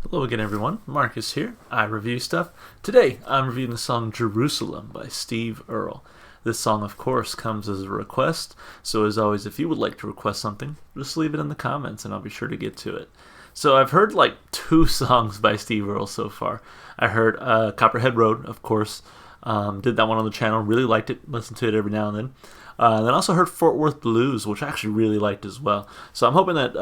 Hello again, everyone. Marcus here. I review stuff. Today, I'm reviewing the song Jerusalem by Steve Earle. This song, of course, comes as a request, so as always, if you would like to request something, just leave it in the comments and I'll be sure to get to it. So I've heard like 2 songs by Steve Earle so far. I heard Copperhead Road, of course. Did that one on the channel, really liked it, listened to it every now and then. And then also heard Fort Worth Blues, which I actually really liked as well. So I'm hoping that,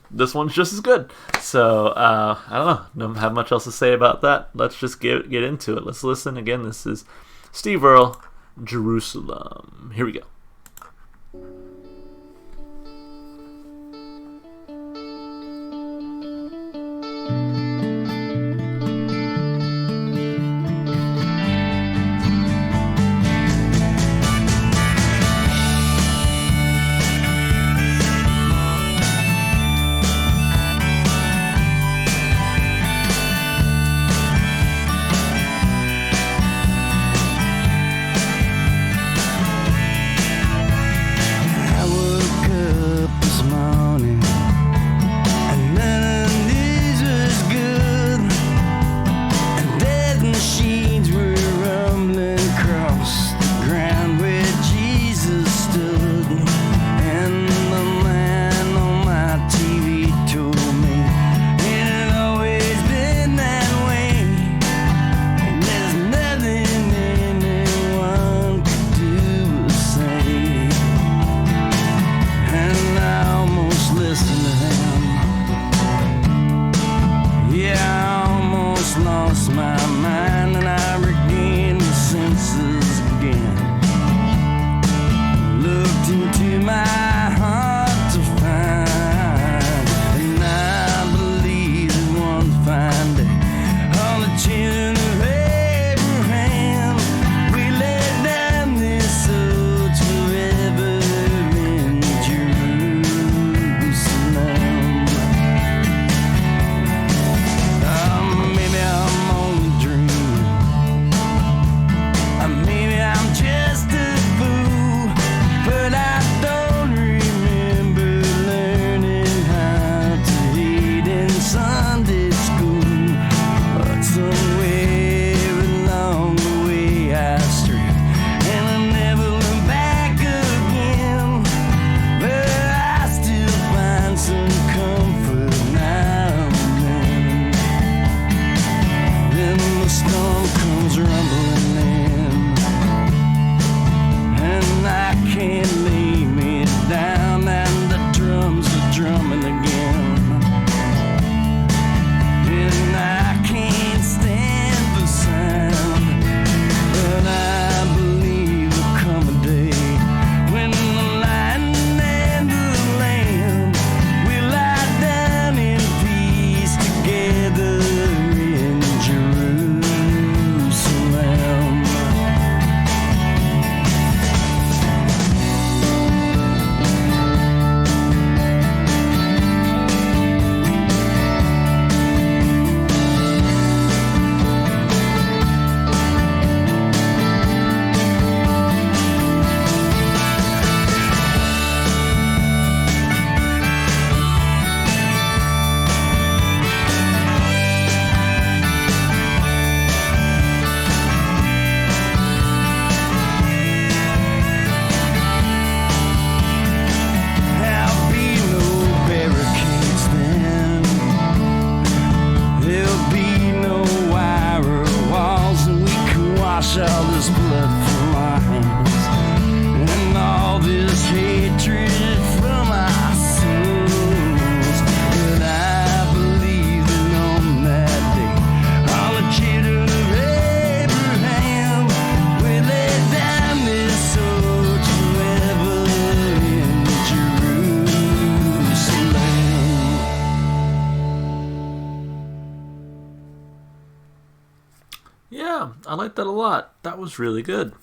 this one's just as good. So, I don't have much else to say about that. Let's just get into it. Let's listen. Again, this is Steve Earle, Jerusalem. Here we go. Lost my mind and I regained my senses again. Looked into my heart to find, and I believe that one fine day all the children of Abraham we laid down this oath forever in Jerusalem. All this blood from our hands and all this hatred from our souls. But I believe that on that day all the children of Abraham will lay down this oath forever in Jerusalem. Yeah, I like that a lot. That was really good.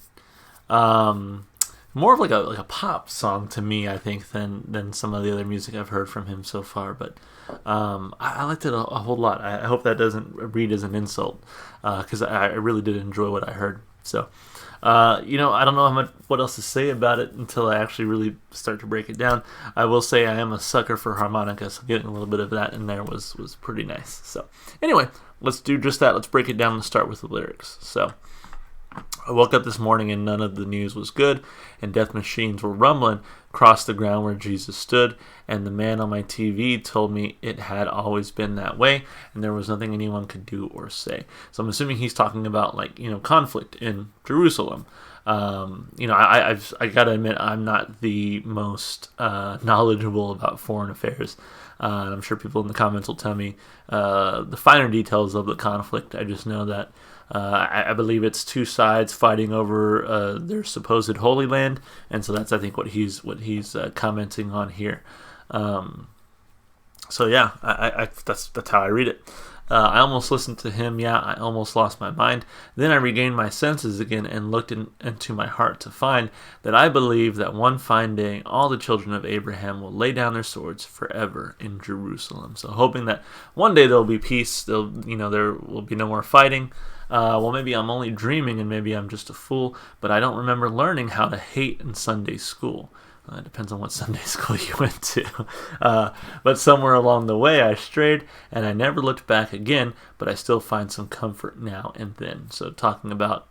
More of like a pop song to me, I think, than some of the other music I've heard from him so far. But I liked it a whole lot. I hope that doesn't read as an insult, because I really did enjoy what I heard. So, I don't know what else to say about it until I actually really start to break it down. I will say I am a sucker for harmonica, so getting a little bit of that in there was pretty nice. So, anyway, let's do just that. Let's break it down and start with the lyrics. So, I woke up this morning and none of the news was good, and death machines were rumbling across the ground where Jesus stood, and the man on my TV told me it had always been that way, and there was nothing anyone could do or say. So I'm assuming he's talking about conflict in Jerusalem. I gotta admit I'm not the most knowledgeable about foreign affairs. And I'm sure people in the comments will tell me the finer details of the conflict. I just know that I believe it's two sides fighting over their supposed Holy Land, and so that's I think what he's commenting on here. So yeah, that's how I read it. I almost listened to him. Yeah, I almost lost my mind. Then I regained my senses again and looked into my heart to find that I believe that one fine day all the children of Abraham will lay down their swords forever in Jerusalem. So hoping that one day there will be peace. There will be no more fighting. Well, maybe I'm only dreaming and maybe I'm just a fool, but I don't remember learning how to hate in Sunday school. It depends on what Sunday school you went to. But somewhere along the way I strayed and I never looked back again, but I still find some comfort now and then. So talking about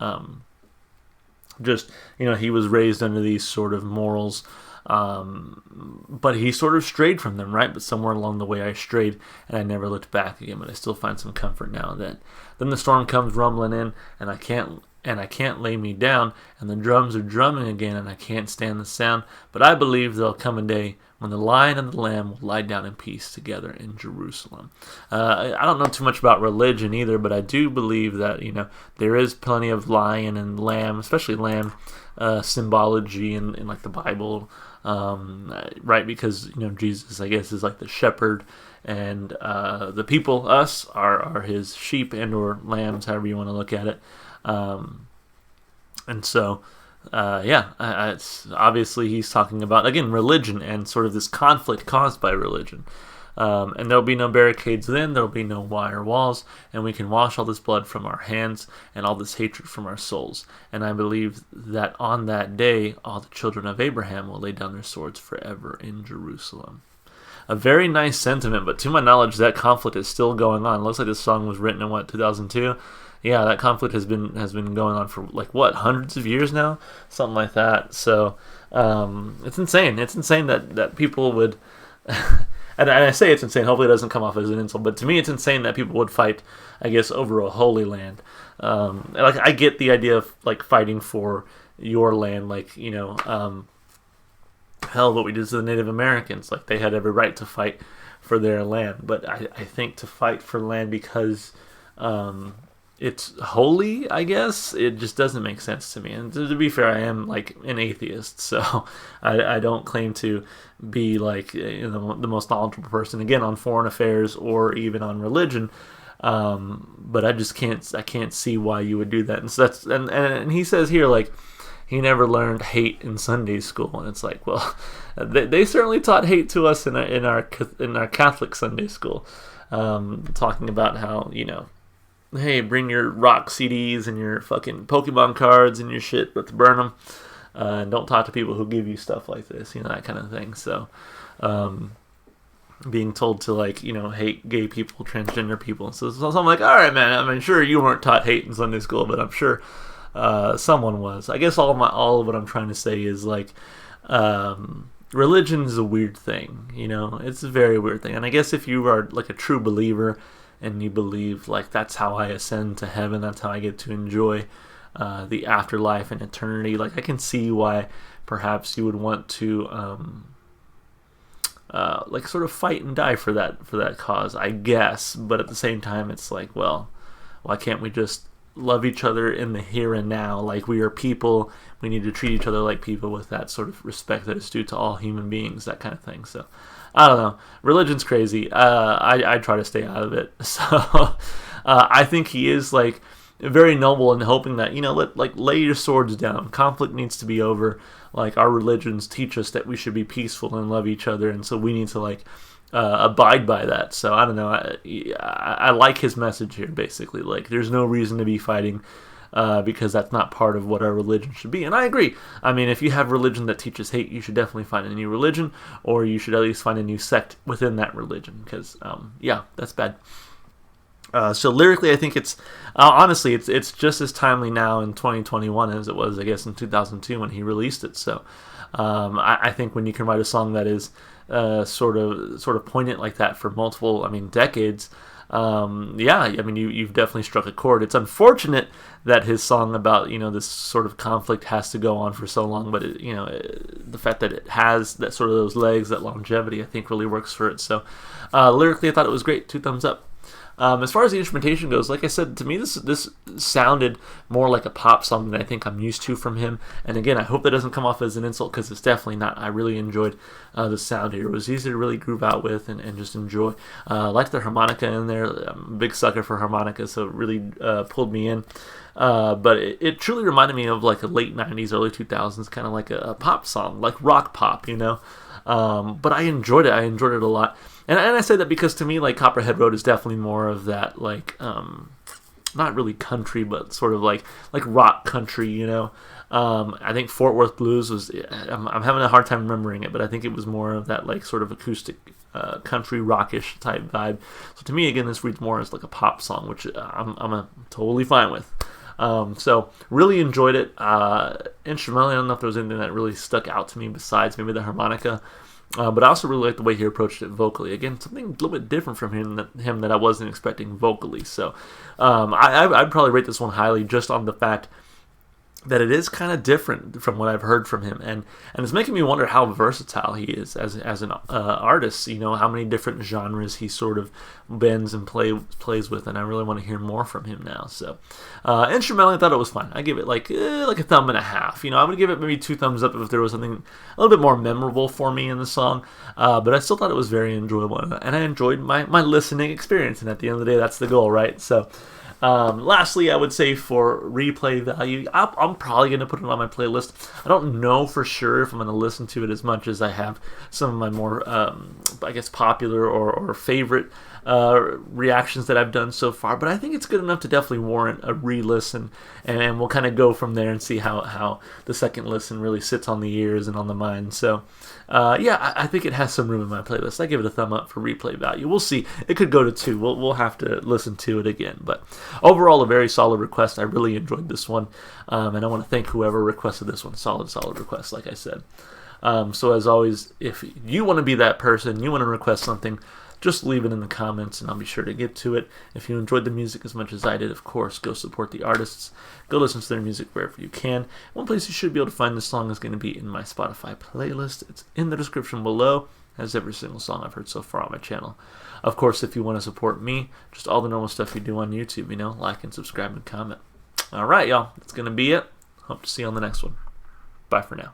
he was raised under these sort of morals, but he sort of strayed from them, right? But somewhere along the way I strayed and I never looked back again, but I still find some comfort now and then. Then the storm comes rumbling in and I can't lay me down, and the drums are drumming again, and I can't stand the sound. But I believe there'll come a day when the lion and the lamb will lie down in peace together in Jerusalem. I don't know too much about religion either, but I do believe that there is plenty of lion and lamb, especially lamb, symbology in like the Bible, right? Because Jesus, I guess, is like the shepherd, and the people, us, are his sheep and or lambs, however you want to look at it. And so, it's obviously he's talking about, again, religion and sort of this conflict caused by religion. And there'll be no barricades then, there'll be no wire walls, and we can wash all this blood from our hands and all this hatred from our souls. And I believe that on that day, all the children of Abraham will lay down their swords forever in Jerusalem. A very nice sentiment, but to my knowledge, that conflict is still going on. It looks like this song was written in 2002. Yeah, that conflict has been going on for hundreds of years now, something like that. So it's insane. It's insane that people would, and I say it's insane. Hopefully, it doesn't come off as an insult. But to me, it's insane that people would fight, I guess, over a holy land. I get the idea of fighting for your land, hell, what we did to the Native Americans. They had every right to fight for their land. But I think to fight for land because it's holy, I guess, it just doesn't make sense to me. And to be fair, I am an atheist, so I don't claim to be the most knowledgeable person, again, on foreign affairs or even on religion. But I just can't see why you would do that. And so and he says here he never learned hate in Sunday school, and it's well, they certainly taught hate to us in our Catholic Sunday school, talking about how hey, bring your rock CDs and your fucking Pokemon cards and your shit, let's burn them. And don't talk to people who give you stuff like this, that kind of thing. So, being told to hate gay people, transgender people. So I'm like, all right, man. I mean, sure, you weren't taught hate in Sunday school, but I'm sure someone was. I guess all of what I'm trying to say is religion is a weird thing. It's a very weird thing. And I guess if you are a true believer, and you believe that's how I ascend to heaven, that's how I get to enjoy the afterlife and eternity, I can see why perhaps you would want to sort of fight and die for that cause, I guess. But at the same time, it's well, why can't we just love each other in the here and now? We are people, we need to treat each other like people with that sort of respect that is due to all human beings, that kind of thing. So I don't know. Religion's crazy. I try to stay out of it. So I think he is very noble in hoping that lay your swords down. Conflict needs to be over. Our religions teach us that we should be peaceful and love each other, and so we need to abide by that. So I don't know. I like his message here. Basically, there's no reason to be fighting. because that's not part of what our religion should be. And I agree. I mean, if you have religion that teaches hate, you should definitely find a new religion, or you should at least find a new sect within that religion, because, yeah, that's bad. So lyrically, I think it's honestly, it's just as timely now in 2021 as it was, I guess, in 2002 when he released it. So I think when you can write a song that is sort of poignant like that for multiple, I mean, decades, yeah, I mean, you've definitely struck a chord. It's unfortunate that his song about, this sort of conflict has to go on for so long, but the fact that it has that sort of those legs, that longevity, I think really works for it. So lyrically, I thought it was great. 2 thumbs up. As far as the instrumentation goes, like I said, to me this sounded more like a pop song than I think I'm used to from him. And again, I hope that doesn't come off as an insult, because it's definitely not. I really enjoyed the sound here. It was easy to really groove out with and just enjoy. I liked the harmonica in there. I'm a big sucker for harmonica, so it really pulled me in. But it truly reminded me of like a late 90s, early 2000s, kind of like a pop song, like rock pop, But I enjoyed it. I enjoyed it a lot. And I say that because to me, like, Copperhead Road is definitely more of that, like, not really country, but sort of like rock country, I think Fort Worth Blues was, I'm having a hard time remembering it, but I think it was more of that, like, sort of acoustic country rockish type vibe. So to me, again, this reads more as like a pop song, which I'm totally fine with. So really enjoyed it. Instrumentally, I don't know if there was anything that really stuck out to me besides maybe the harmonica. But I also really liked the way he approached it vocally. Again, something a little bit different from him that I wasn't expecting vocally. So I'd probably rate this one highly just on the fact that it is kind of different from what I've heard from him, and it's making me wonder how versatile he is as an artist. How many different genres he sort of bends and plays with, and I really want to hear more from him now. So instrumentally, I thought it was fine. I give it like a thumb and a half. I would give it maybe 2 thumbs up if there was something a little bit more memorable for me in the song, but I still thought it was very enjoyable, and I enjoyed my listening experience. And at the end of the day, that's the goal, right? So. Lastly, I would say for replay value, I'm probably going to put it on my playlist. I don't know for sure if I'm going to listen to it as much as I have some of my more, I guess, popular or favorite reactions that I've done so far, but I think it's good enough to definitely warrant a re-listen, and we'll kind of go from there and see how the second listen really sits on the ears and on the mind. So yeah, I think it has some room in my playlist. I give it a thumb up for replay value. We'll see. It could go to 2. We'll have to listen to it again, but overall, a very solid request. I really enjoyed this one, and I want to thank whoever requested this one. Solid request, like I said. So as always, if you want to be that person, you want to request something, just leave it in the comments, and I'll be sure to get to it. If you enjoyed the music as much as I did, of course, go support the artists. Go listen to their music wherever you can. One place you should be able to find this song is going to be in my Spotify playlist. It's in the description below, as every single song I've heard so far on my channel. Of course, if you want to support me, just all the normal stuff you do on YouTube, like and subscribe and comment. All right, y'all, that's going to be it. Hope to see you on the next one. Bye for now.